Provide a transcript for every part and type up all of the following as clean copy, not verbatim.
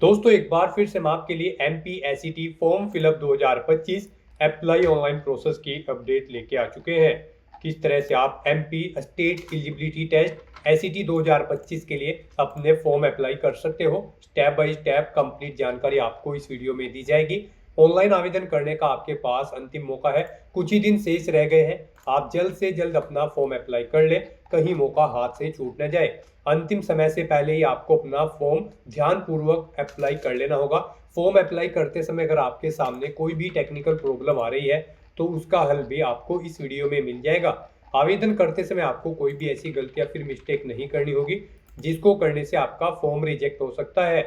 दोस्तों एक बार फिर से हम आपके लिए MPSET form fill up 2025 apply online process की अपडेट लेके आ चुके हैं। किस तरह से आप MP state eligibility test SET 2025 के लिए अपने फॉर्म अप्लाई कर सकते हो, स्टेप बाय स्टेप कंप्लीट जानकारी आपको इस वीडियो में दी जाएगी। ऑनलाइन आवेदन करने का आपके पास अंतिम मौका है, कुछ ही दिन शेष रह गए हैं। आप जल्द से जल्द अपना फॉर्म अप्लाई कर ले, कहीं मौका हाथ से छूट न जाए। अंतिम समय से पहले ही आपको अपना फॉर्म ध्यानपूर्वक अप्लाई कर लेना होगा। फॉर्म अप्लाई करते समय अगर आपके सामने कोई भी टेक्निकल प्रॉब्लम आ रही है तो उसका हल भी आपको इस वीडियो में मिल जाएगा। आवेदन करते समय आपको कोई भी ऐसी गलती या फिर मिस्टेक नहीं करनी होगी जिसको करने से आपका फॉर्म रिजेक्ट हो सकता है।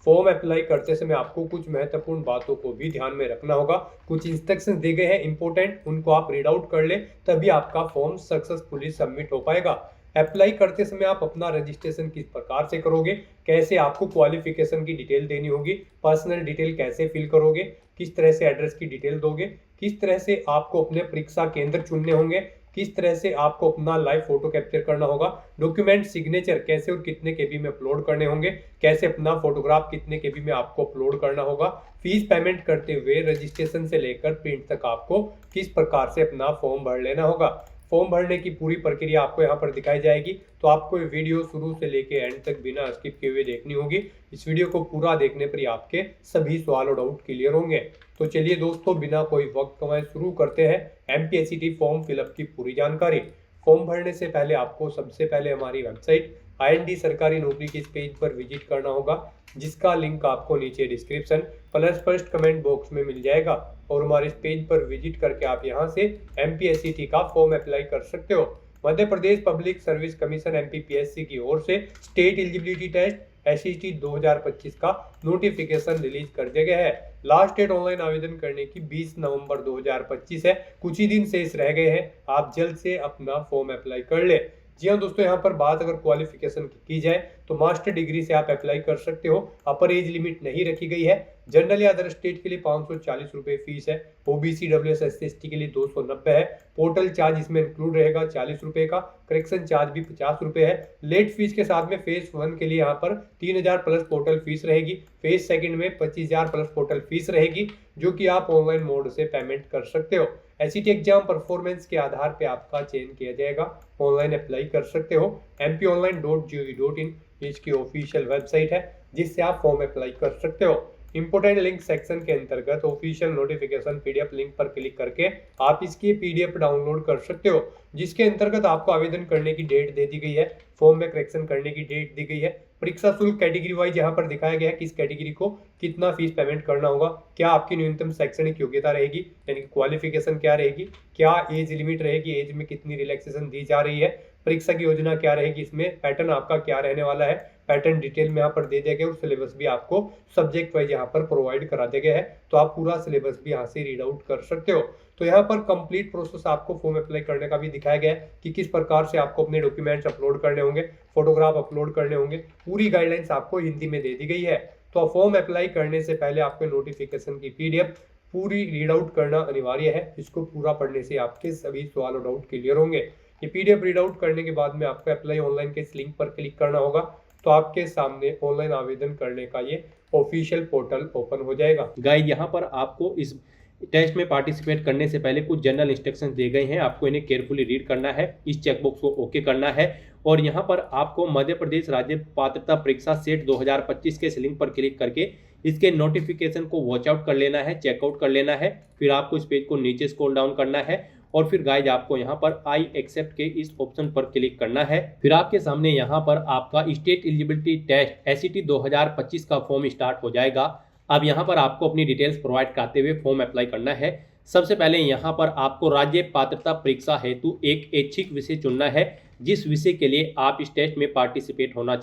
फॉर्म अप्लाई करते समय आपको कुछ महत्वपूर्ण बातों को भी ध्यान में रखना होगा। कुछ इंस्ट्रक्शन दिए गए हैं इंपॉर्टेंट, उनको आप रीड आउट कर ले, तभी आपका फॉर्म सक्सेसफुली सबमिट हो पाएगा। अप्लाई करते समय आप अपना रजिस्ट्रेशन किस प्रकार से करोगे, कैसे आपको क्वालिफिकेशन की डिटेल देनी होगी, पर्सनल डिटेल कैसे फिल करोगे, किस तरह से एड्रेस की डिटेल दोगे, किस तरह से आपको अपने परीक्षा केंद्र चुनने होंगे, किस तरह से आपको अपना लाइव फोटो कैप्चर करना होगा, डॉक्यूमेंट सिग्नेचर कैसे और कितने केबी में अपलोड करने होंगे, कैसे अपना फोटोग्राफ कितने केबी में आपको अपलोड करना होगा, फीस पेमेंट करते हुए रजिस्ट्रेशन से लेकर प्रिंट तक आपको किस प्रकार से अपना फॉर्म भर लेना होगा। फॉर्म भरने की पूरी प्रक्रिया आपको यहाँ पर दिखाई जाएगी, तो आपको ये वीडियो शुरू से लेके एंड तक बिना स्किप किए हुए देखनी होगी। इस वीडियो को पूरा देखने पर ही आपके सभी सवाल और डाउट क्लियर होंगे। तो चलिए दोस्तों, बिना कोई वक्त गंवाए शुरू करते हैं MPSET फॉर्म फिलअप की पूरी जानकारी। फॉर्म भरने से पहले आपको सबसे पहले हमारी वेबसाइट IND सरकारी नौकरी के इस पेज पर विजिट करना होगा, जिसका लिंक आपको नीचे description plus first comment box में मिल जाएगा। और हमारे इस पेज पर विजिट करके आप यहां से MPSET का फॉर्म अप्लाई कर सकते हो। Madhya Pradesh public service commission MPPSC की ओर से स्टेट एलिजिबिलिटी टेस्ट SET 2025 का नोटिफिकेशन रिलीज कर दिया गया है। लास्ट डेट ऑनलाइन आवेदन करने की 20 नवंबर 2025 है, कुछ ही दिन शेष रह गए हैं। आप जल्द से अपना फॉर्म अप्लाई कर ले। जी हाँ दोस्तों, यहाँ पर बात अगर क्वालिफिकेशन की जाए तो मास्टर डिग्री से आप अप्लाई कर सकते हो। अपर एज लिमिट नहीं रखी गई है। जनरल या अदर स्टेट के लिए 540 रुपए फीस है। OBC WS SC ST के लिए 290 है। पोर्टल चार्ज इसमें इंक्लूड रहेगा 40 रुपए का। करेक्शन चार्ज भी 50 रुपए है। लेट फीस के साथ में फेज 1 के लिए यहाँ पर 3000 प्लस पोर्टल फीस रहेगी। फेज सेकंड में 25000 प्लस पोर्टल फीस रहेगी, जो कि आप ऑनलाइन मोड से पेमेंट कर सकते हो। SET एग्जाम परफॉर्मेंस के आधार पे आपका चयन किया जाएगा। ऑनलाइन अप्लाई कर सकते हो। mpionline.gov.in इसकी ऑफिशियल वेबसाइट है, जिससे आप फॉर्म अप्लाई कर सकते हो। इंपोर्टेंट लिंक सेक्शन के अंतर्गत ऑफिशियल नोटिफिकेशन PDF लिंक पर क्लिक करके आप इसकी PDF डाउनलोड कर सकते हो, जिसके अंतर्गत आपको आवेदन करने की डेट दे दी गई है, फॉर्म में करेक्शन करने की डेट दी गई है, परीक्षा शुल्क कैटेगरी वाइज यहाँ पर दिखाया गया है किस कैटेगरी को कितना फीस पेमेंट करना होगा, क्या आपकी न्यूनतम शैक्षणिक योग्यता रहेगी यानी कि क्वालिफिकेशन क्या रहेगी, क्या एज लिमिट रहेगी, एज में कितनी रिलैक्सेशन दी जा रही है, परीक्षा की योजना क्या रहेगी, इसमें पैटर्न आपका क्या रहने वाला है, पैटर्न डिटेल में यहाँ पर दे दिया गया और सिलेबस भी आपको सब्जेक्ट वाइज यहाँ पर प्रोवाइड करा दिया गया है। तो आप पूरा सिलेबस भी यहाँ से रीड आउट कर सकते हो। तो यहाँ पर कंप्लीट प्रोसेस आपको फॉर्म अप्लाई करने का भी दिखाया गया है कि किस प्रकार से आपको अपने डॉक्यूमेंट्स अपलोड करने होंगे, फोटोग्राफ अपलोड करने होंगे। पूरी गाइडलाइंस आपको हिंदी में दे दी गई है। तो फॉर्म अप्लाई करने से पहले आपके नोटिफिकेशन की PDF पूरी रीड आउट करना अनिवार्य है। इसको पूरा पढ़ने से आपके सभी सवाल और डाउट क्लियर होंगे। ये PDF रीड आउट करने के बाद में आपको अप्लाई ऑनलाइन के इस लिंक पर क्लिक करना होगा, तो आपके सामने ऑनलाइन आवेदन करने का ये ऑफिशियल पोर्टल ओपन हो जाएगा। गाइड यहाँ पर आपको इस टेस्ट में पार्टिसिपेट करने से पहले कुछ जनरल इंस्ट्रक्शंस दिए गए हैं, आपको इन्हें केयरफुली रीड करना है, इस चेकबॉक्स को ओके करना है। और यहाँ पर आपको मध्य प्रदेश राज्य पात्रता परीक्षा सेट 2025 के इस लिंक पर क्लिक करके इसके नोटिफिकेशन को वॉच आउट कर लेना है, चेकआउट कर लेना है। फिर आपको इस पेज को नीचे स्क्रॉल डाउन करना है और फिर गाइज आपको यहाँ पर आई एक्सेप्ट के इस ऑप्शन पर क्लिक करना है। फिर आपके सामने यहाँ पर आपका स्टेट एलिजिबिलिटी टेस्ट SET 2025 का फॉर्म स्टार्ट हो जाएगा। अब यहाँ पर आपको अपनी डिटेल्स प्रोवाइड करते हुए फॉर्म अप्लाई करना है। सबसे पहले यहाँ पर आपको राज्य पात्रता परीक्षा हेतु एक ऐच्छिक विषय चुनना है, जिस विषय के लिए आप इस टेस्ट में पार्टिसिपेट करना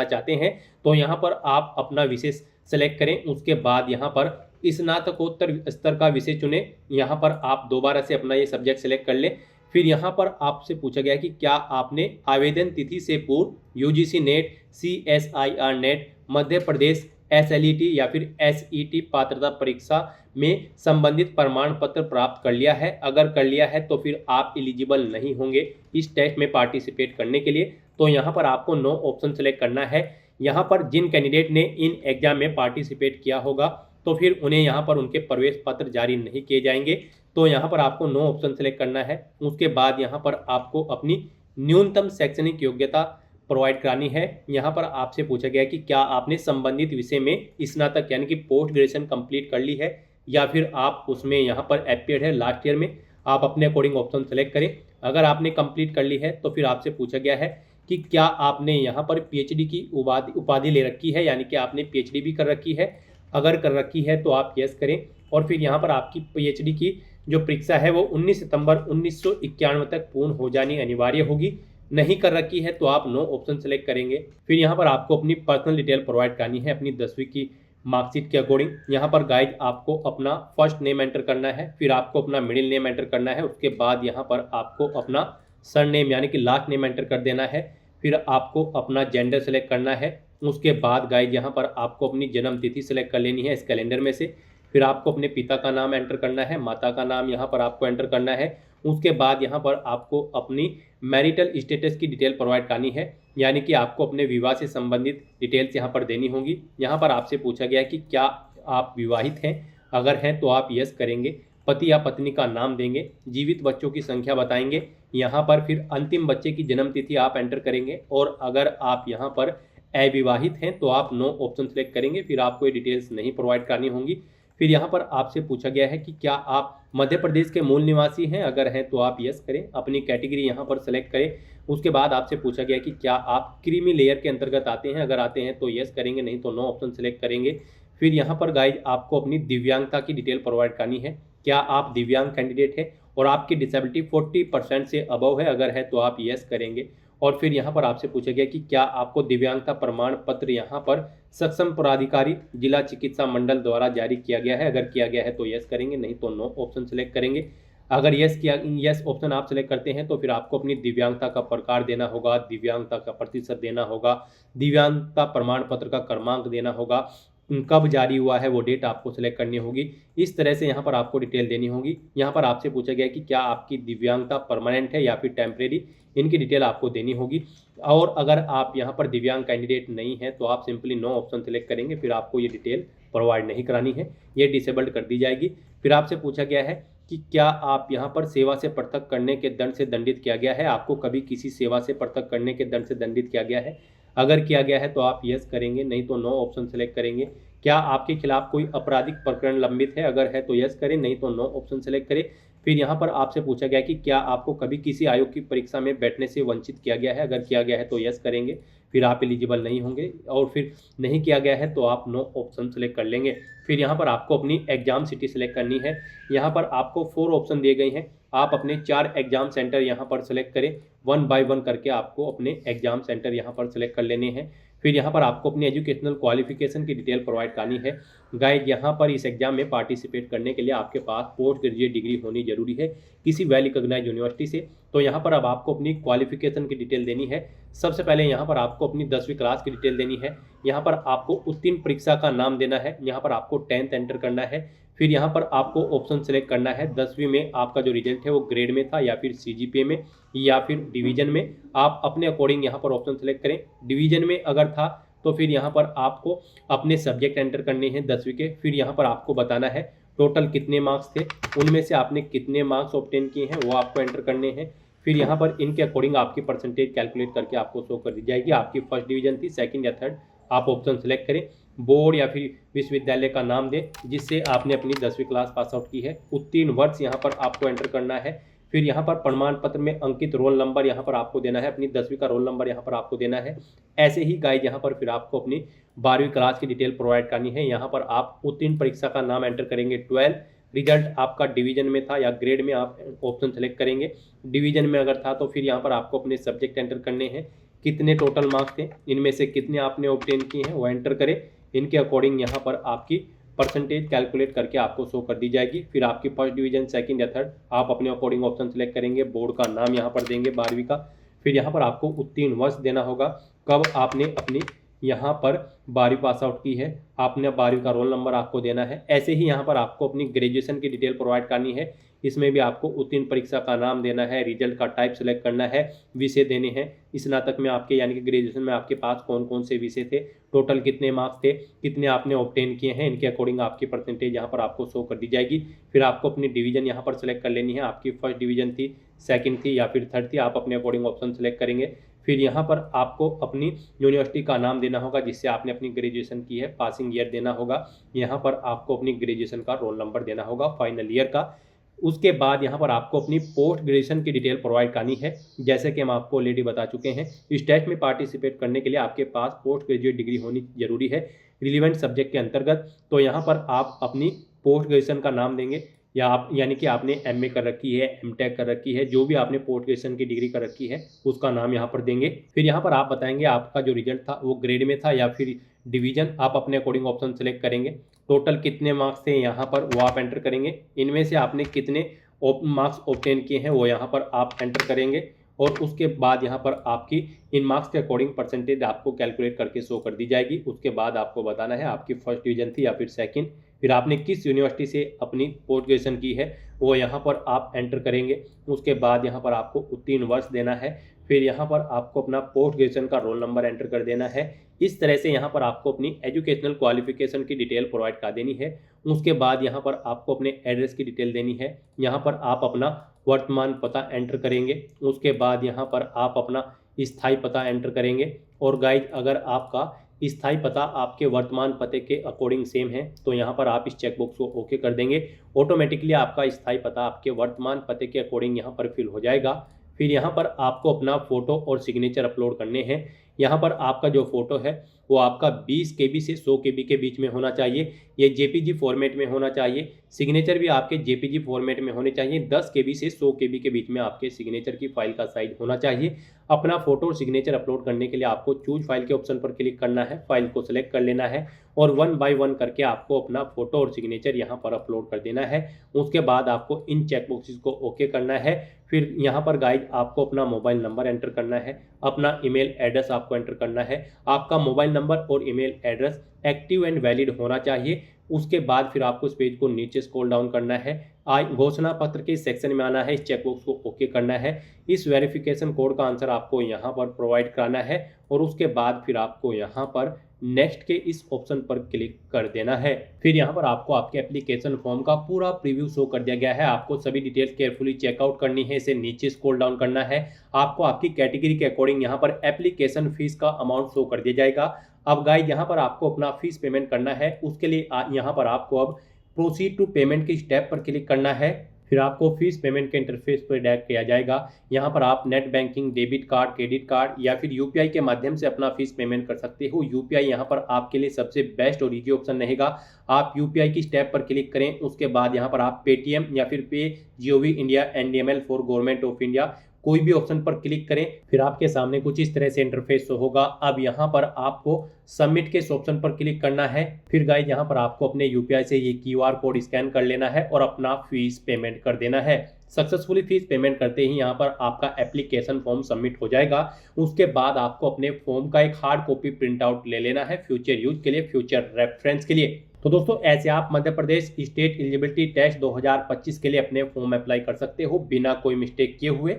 चाहते हैं। तो यहाँ पर आप अपना विषय सेलेक्ट करें। उसके बाद यहाँ पर स्नातकोत्तर स्तर का विषय चुने। यहाँ पर आप दोबारा से अपना ये सब्जेक्ट सेलेक्ट कर लें। फिर यहाँ पर आपसे पूछा गया कि क्या आपने आवेदन तिथि से पूर्व UGC net, CSIR net, Madhya Pradesh SLET या फिर SET पात्रता परीक्षा में संबंधित प्रमाण पत्र प्राप्त कर लिया है। अगर कर लिया है तो फिर आप एलिजिबल नहीं होंगे इस टेस्ट में पार्टिसिपेट करने के लिए। तो यहाँ पर आपको नो ऑप्शन सेलेक्ट करना है। यहाँ पर जिन कैंडिडेट ने इन एग्जाम में पार्टिसिपेट किया होगा तो फिर उन्हें यहाँ पर उनके प्रवेश पत्र जारी नहीं किए जाएंगे। तो यहाँ पर आपको नो ऑप्शन सेलेक्ट करना है। उसके बाद यहाँ पर आपको अपनी न्यूनतम शैक्षणिक योग्यता प्रोवाइड करानी है। यहाँ पर आपसे पूछा गया कि क्या आपने संबंधित विषय में स्नातक यानी कि पोस्ट ग्रेजुएशन कंप्लीट कर ली है या फिर आप उसमें यहाँ पर एपियर्ड है लास्ट ईयर में। आप अपने अकॉर्डिंग ऑप्शन सेलेक्ट करें। अगर आपने कंप्लीट कर ली है तो फिर आपसे पूछा गया है कि क्या आपने यहाँ पर पीएचडी की उपाधि ले रखी है, यानी कि आपने पीएचडी भी कर रखी है। अगर कर रखी है तो आप यस करें। और फिर यहाँ पर आपकी पीएचडी की जो परीक्षा है वो 19 सितंबर 1991 तक पूर्ण हो जानी अनिवार्य होगी। नहीं कर रखी है तो आप नो ऑप्शन सेलेक्ट करेंगे। फिर यहाँ पर आपको अपनी पर्सनल डिटेल प्रोवाइड करनी है अपनी 10वीं की मार्कशीट के अकॉर्डिंग। यहाँ पर गाइड आपको अपना फर्स्ट नेम एंटर करना है, फिर आपको अपना मिडिल नेम एंटर करना है। उसके बाद यहाँ पर आपको अपना सर नेम यानी कि लास्ट नेम एंटर कर देना है। फिर आपको अपना जेंडर सेलेक्ट करना है। उसके बाद गाइड यहाँ पर आपको अपनी जन्म तिथि सेलेक्ट कर लेनी है इस कैलेंडर में से। फिर आपको अपने पिता का नाम एंटर करना है, माता का नाम यहाँ पर आपको एंटर करना है। उसके बाद यहाँ पर आपको अपनी मैरिटल स्टेटस की डिटेल प्रोवाइड करनी है, यानी कि आपको अपने विवाह से संबंधित डिटेल्स यहाँ पर देनी होंगी। यहाँ पर आपसे पूछा गया कि क्या आप विवाहित हैं। अगर हैं तो आप यस करेंगे। पति या पत्नी का नाम देंगे। जीवित बच्चों की संख्या बताएंगे यहाँ पर। फिर अंतिम बच्चे की जन्म तिथि आप एंटर करेंगे। और अगर आप यहाँ पर अविवाहित हैं तो आप नो ऑप्शन सेलेक्ट करेंगे। फिर आपको ये डिटेल्स नहीं प्रोवाइड करनी होंगी। फिर यहाँ पर आपसे पूछा गया है कि क्या आप मध्य प्रदेश के मूल निवासी हैं। अगर हैं तो आप यस करें। अपनी कैटेगरी यहाँ पर सेलेक्ट करें। उसके बाद आपसे पूछा गया कि क्या आप क्रीमी लेयर के अंतर्गत आते हैं। अगर आते हैं तो यस करेंगे, नहीं तो नो ऑप्शन सेलेक्ट करेंगे। फिर यहाँ पर गाइड आपको अपनी दिव्यांगता की डिटेल प्रोवाइड करनी है। क्या आप दिव्यांग कैंडिडेट हैं और आपकी डिसेबिलिटी 40% से अबव है। अगर है तो आप यस करेंगे। और फिर यहाँ पर आपसे पूछा गया कि क्या आपको दिव्यांगता प्रमाण पत्र यहाँ पर सक्षम पदाधिकारी जिला चिकित्सा मंडल द्वारा जारी किया गया है। अगर किया गया है तो यस करेंगे, नहीं तो नो ऑप्शन सेलेक्ट करेंगे। अगर यस ऑप्शन आप सेलेक्ट करते हैं तो फिर आपको अपनी दिव्यांगता का प्रकार देना होगा, दिव्यांगता का प्रतिशत देना होगा, दिव्यांगता प्रमाण पत्र का क्रमांक देना होगा, कब जारी हुआ है वो डेट आपको सेलेक्ट करनी होगी। इस तरह से यहाँ पर आपको डिटेल देनी होगी। यहाँ पर आपसे पूछा गया कि क्या आपकी दिव्यांगता परमानेंट है या फिर टेम्परेरी, इनकी डिटेल आपको देनी होगी। और अगर आप यहाँ पर दिव्यांग कैंडिडेट नहीं है तो आप सिंपली नो ऑप्शन सेलेक्ट करेंगे। फिर आपको ये डिटेल प्रोवाइड नहीं करानी है, ये डिसेबल्ड कर दी जाएगी। फिर आपसे पूछा गया है कि क्या आप यहाँ पर सेवा से पृथक करने के दंड से दंडित किया गया है। आपको कभी किसी सेवा से पृथक करने के दंड से दंडित किया गया है। अगर किया गया है तो आप यस करेंगे, नहीं तो नो ऑप्शन सेलेक्ट करेंगे। क्या आपके खिलाफ कोई आपराधिक प्रकरण लंबित है। अगर है तो यस करें, नहीं तो नो ऑप्शन सेलेक्ट करें। फिर यहाँ पर आपसे पूछा गया कि क्या आपको कभी किसी आयोग की परीक्षा में बैठने से वंचित किया गया है। अगर किया गया है तो यस करेंगे, फिर आप एलिजिबल नहीं होंगे। और फिर नहीं किया गया है तो आप नो ऑप्शन सेलेक्ट कर लेंगे। फिर यहाँ पर आपको अपनी एग्जाम सिटी सेलेक्ट करनी है। यहाँ पर आपको 4 ऑप्शन दिए गए हैं। आप अपने 4 एग्जाम सेंटर यहाँ पर सेलेक्ट करें। 1 बाय 1 करके आपको अपने एग्जाम सेंटर यहाँ पर सेलेक्ट कर लेने हैं। फिर यहाँ पर आपको अपनी एजुकेशनल क्वालिफिकेशन की डिटेल प्रोवाइड करनी है। गाइड यहाँ पर इस एग्जाम में पार्टिसिपेट करने के लिए आपके पास पोस्ट ग्रेजुएट डिग्री होनी जरूरी है किसी वेल रिकॉग्नाइज्ड यूनिवर्सिटी से। तो यहाँ पर अब आपको अपनी क्वालिफिकेशन की डिटेल देनी है। सबसे पहले यहाँ पर आपको अपनी 10वीं क्लास की डिटेल देनी है। यहाँ पर आपको उत्तीर्ण परीक्षा का नाम देना है। यहाँ पर आपको 10th एंटर करना है। फिर यहाँ पर आपको ऑप्शन सेलेक्ट करना है 10वीं में आपका जो रिजल्ट है वो ग्रेड में था या फिर सीजीपीए में या फिर डिवीजन में। आप अपने अकॉर्डिंग यहाँ पर ऑप्शन सेलेक्ट करें। डिवीजन में अगर था तो फिर यहाँ पर आपको अपने सब्जेक्ट एंटर करने हैं 10वीं के। फिर यहाँ पर आपको बताना है टोटल कितने मार्क्स थे, उनमें से आपने कितने मार्क्स ऑब्टेन किए हैं वो आपको एंटर करने हैं। फिर यहाँ पर इनके अकॉर्डिंग आपकी परसेंटेज कैलकुलेट करके आपको शो कर दी जाएगी। आपकी फर्स्ट डिवीजन थी, सेकंड या थर्ड, आप ऑप्शन सेलेक्ट करें। बोर्ड या फिर विश्वविद्यालय का नाम दें जिससे आपने अपनी 10वीं क्लास पास आउट की है। उत्तीर्ण वर्ष यहाँ पर आपको एंटर करना है। फिर यहाँ पर प्रमाण पत्र में अंकित रोल नंबर यहाँ पर आपको देना है। अपनी 10वीं का रोल नंबर यहाँ पर आपको देना है। ऐसे ही गाइड यहाँ पर फिर आपको अपनी 12वीं क्लास की डिटेल प्रोवाइड करनी है। यहाँ पर आप उत्तीर्ण परीक्षा का नाम एंटर करेंगे 12, रिजल्ट आपका डिवीजन में था या ग्रेड में आप ऑप्शन सेलेक्ट करेंगे। डिवीजन में अगर था तो फिर यहाँ पर आपको अपने सब्जेक्ट एंटर करने हैं, कितने टोटल मार्क्स थे, इनमें से कितने आपने ऑब्टेन किए हैं वो एंटर करें। इनके अकॉर्डिंग यहाँ पर आपकी परसेंटेज कैलकुलेट करके आपको शो कर दी जाएगी। फिर आपकी फर्स्ट डिवीजन, सेकंड या थर्ड, आप अपने अकॉर्डिंग ऑप्शन सेलेक्ट करेंगे। बोर्ड का नाम यहाँ पर देंगे 12वीं का। फिर यहाँ पर आपको उत्तीर्ण वर्ष देना होगा, कब आपने अपनी यहाँ पर 12वीं पास आउट की है, आपने 12वीं का रोल नंबर आपको देना है। ऐसे ही यहाँ पर आपको अपनी ग्रेजुएशन की डिटेल प्रोवाइड करनी है। इसमें भी आपको उत्तीर्ण परीक्षा का नाम देना है, रिजल्ट का टाइप सेलेक्ट करना है, विषय देने हैं। स्नातक में आपके यानी कि ग्रेजुएशन में आपके पास कौन कौन से विषय थे, टोटल कितने मार्क्स थे, कितने आपने ऑब्टेन किए हैं, इनके अकॉर्डिंग आपकी परसेंटेज यहाँ पर आपको शो कर दी जाएगी। फिर आपको अपनी डिवीजन यहाँ पर सेलेक्ट कर लेनी है, आपकी फर्स्ट डिवीजन थी, सेकंड थी या फिर थर्ड थी, आप अपने अकॉर्डिंग ऑप्शन सेलेक्ट करेंगे। फिर यहाँ पर आपको अपनी यूनिवर्सिटी का नाम देना होगा जिससे आपने अपनी ग्रेजुएशन की है, पासिंग ईयर देना होगा। यहाँ पर आपको अपनी ग्रेजुएशन का रोल नंबर देना होगा फाइनल ईयर का। उसके बाद यहाँ पर आपको अपनी पोस्ट ग्रेजुएशन की डिटेल प्रोवाइड करनी है। जैसे कि हम आपको ऑलरेडी बता चुके हैं, इस टेस्ट में पार्टिसिपेट करने के लिए आपके पास पोस्ट ग्रेजुएट डिग्री होनी जरूरी है रिलीवेंट सब्जेक्ट के अंतर्गत। तो यहाँ पर आप अपनी पोस्ट ग्रेजुएशन का नाम देंगे, या आप यानी कि आपने एमए कर रखी है, एमटेक कर रखी है, जो भी आपने पोस्ट ग्रेजुएशन की डिग्री कर रखी है उसका नाम यहाँ पर देंगे। फिर यहाँ पर आप बताएंगे आपका जो रिजल्ट था वो ग्रेड में था या फिर डिवीजन, आप अपने अकॉर्डिंग ऑप्शन सेलेक्ट करेंगे। टोटल कितने मार्क्स थे यहाँ पर वो आप एंटर करेंगे। इनमें से आपने कितने मार्क्स ऑब्टेन किए हैं वो यहाँ पर आप एंटर करेंगे। और उसके बाद यहाँ पर आपकी इन मार्क्स के अकॉर्डिंग परसेंटेज आपको कैलकुलेट करके शो कर दी जाएगी। उसके बाद आपको बताना है आपकी फर्स्ट डिवीजन थी या फिर सेकंड, फिर आपने किस यूनिवर्सिटी से अपनी पोस्ट ग्रेजुएशन की है वो यहाँ पर आप एंटर करेंगे। उसके बाद यहाँ पर आपको उत्तीर्ण वर्ष देना है। फिर यहाँ पर आपको अपना पोस्ट ग्रेजुएशन का रोल नंबर एंटर कर देना है। इस तरह से यहाँ पर आपको अपनी एजुकेशनल क्वालिफिकेशन की डिटेल प्रोवाइड कर देनी है। उसके बाद यहाँ पर आपको अपने एड्रेस की डिटेल देनी है। यहाँ पर आप अपना वर्तमान पता एंटर करेंगे। उसके बाद यहाँ पर आप अपना स्थायी पता एंटर करेंगे। और गाइज, अगर आपका स्थायी पता आपके वर्तमान पते के अकॉर्डिंग सेम है तो यहाँ पर आप इस चेकबॉक्स को ओके कर देंगे। ऑटोमेटिकली आपका स्थायी पता आपके वर्तमान पते के अकॉर्डिंग यहाँ पर फिल हो जाएगा। फिर यहाँ पर आपको अपना फ़ोटो और सिग्नेचर अपलोड करने हैं। यहाँ पर आपका जो फ़ोटो है वो आपका 20 KB से 100 KB के बीच में होना चाहिए। ये JPG फॉर्मेट में होना चाहिए। सिग्नेचर भी आपके JPG फॉर्मेट में होने चाहिए। 10 KB से 100 KB के बीच में आपके सिग्नेचर की फाइल का साइज होना चाहिए। अपना फोटो और सिग्नेचर अपलोड करने के लिए आपको चूज फाइल के ऑप्शन पर क्लिक करना है, फाइल को सिलेक्ट कर लेना है और 1 बाय 1 करके आपको अपना फोटो और सिग्नेचर यहाँ पर अपलोड कर देना है। उसके बाद आपको इन चेकबॉक्सेस को ओके करना है। फिर यहाँ पर गाइड आपको अपना मोबाइल नंबर एंटर करना है, अपना ईमेल एड्रेस आपको एंटर करना है। आपका मोबाइल नंबर और email address active and valid होना चाहिए। उसके बाद फिर आपको इस पेज को नीचे स्क्रॉल डाउन करना है, घोषणा पत्र के सेक्शन में आना है, इस चेकबॉक्स को ओके करना है। इस वेरिफिकेशन कोड का आंसर आपको यहाँ पर प्रोवाइड कराना है और उसके बाद फिर आपको यहाँ पर नेक्स्ट के इस ऑप्शन पर क्लिक कर देना है। फिर यहाँ पर आपको आपके एप्लीकेशन फॉर्म का पूरा प्रीव्यू शो कर दिया गया है। आपको सभी डिटेल्स केयरफुली चेकआउट करनी है, इसे नीचे स्क्रॉल डाउन करना है। आपको आपकी कैटेगरी के अकॉर्डिंग यहाँ पर एप्लीकेशन फीस का अमाउंट शो कर दिया जाएगा। अब गाइड यहाँ पर आपको अपना फीस पेमेंट करना है। उसके लिए यहाँ पर आपको अब प्रोसीड टू पेमेंट की स्टेप पर क्लिक करना है। फिर आपको फीस पेमेंट के इंटरफेस पर डायरेक्ट किया जाएगा। यहाँ पर आप net banking, debit card, credit card या फिर यूपीआई के माध्यम से अपना फीस पेमेंट कर सकते हो। यूपीआई यहाँ पर आपके लिए सबसे बेस्ट और ईजी ऑप्शन रहेगा। आप यूपीआई की स्टेप पर क्लिक करें। उसके बाद यहाँ पर आप पेटीएम या फिर पे GOV India, NDML for government of India कोई भी ऑप्शन पर क्लिक करें। फिर आपके सामने कुछ इस तरह से इंटरफेस होगा। अब यहाँ पर आपको सबमिट के इस ऑप्शन पर क्लिक करना है। फिर गाइस यहाँ पर आपको अपने यूपीआई से ये QR कोड स्कैन कर लेना है और अपना फीस पेमेंट कर देना है। सक्सेसफुली फीस पेमेंट करते ही यहाँ पर आपका एप्लीकेशन फॉर्म सबमिट हो जाएगा। उसके बाद आपको अपने फॉर्म का एक हार्ड कॉपी प्रिंट आउट ले लेना है फ्यूचर यूज के लिए, फ्यूचर रेफरेंस के लिए। तो दोस्तों ऐसे आप Madhya Pradesh state eligibility test 2025 के लिए अपने फॉर्म अप्लाई कर सकते हो बिना कोई मिस्टेक किए हुए।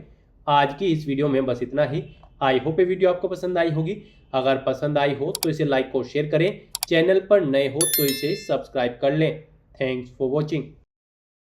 आज की इस वीडियो में बस इतना ही। आई होप ये वीडियो आपको पसंद आई होगी। अगर पसंद आई हो तो इसे लाइक और शेयर करें। चैनल पर नए हो तो इसे सब्सक्राइब कर लें। Thanks for watching.